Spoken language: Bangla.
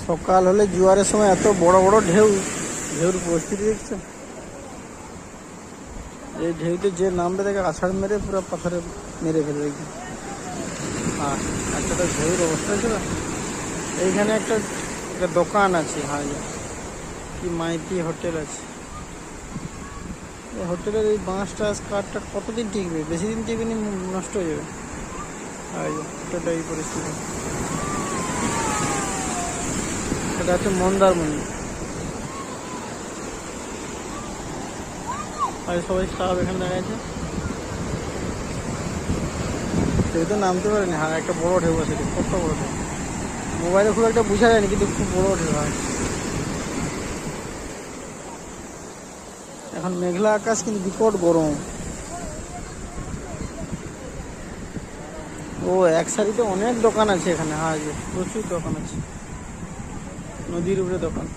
সকাল হলে জোয়ারের সময় এত বড় বড় ঢেউ, ঢেউর পরিস্থিতি দেখছো? এই ঢেউতে যে নামবে দেখে আছাড় মেরে পুরো পাথরে মেরে ফেলবে। হ্যাঁ, একটা তো ঢেউর অবস্থা ছিল। এইখানে একটা একটা দোকান আছে, হ্যাঁ, কি মাইতি হোটেল আছে। এই হোটেলের এই বাঁশটা কাঠটা কতদিন টিকবে? বেশি দিন টিকবে নি, নষ্ট হয়ে যাবে। আর হোটেলটা এই পরিস্থিতি। এটা হচ্ছে মন্দারমণি। আর সবাই স্টাফ এখানে দেখা যাচ্ছে। ঢেউ তো নামতে পারেনি। হ্যাঁ, একটা বড় ঢেউ আছে, কত বড় ঢেউ। মোবাইলে খুব একটা বোঝা যায়নি, কিন্তু খুব বড় ঢেউ হয়। এখন মেঘলা আকাশ, কিন্তু বিকট গরম। ও এক সারিতে অনেক দোকান আছে এখানে। হ্যাঁ, প্রচুর দোকান আছে, নদীর উপরে দোকান।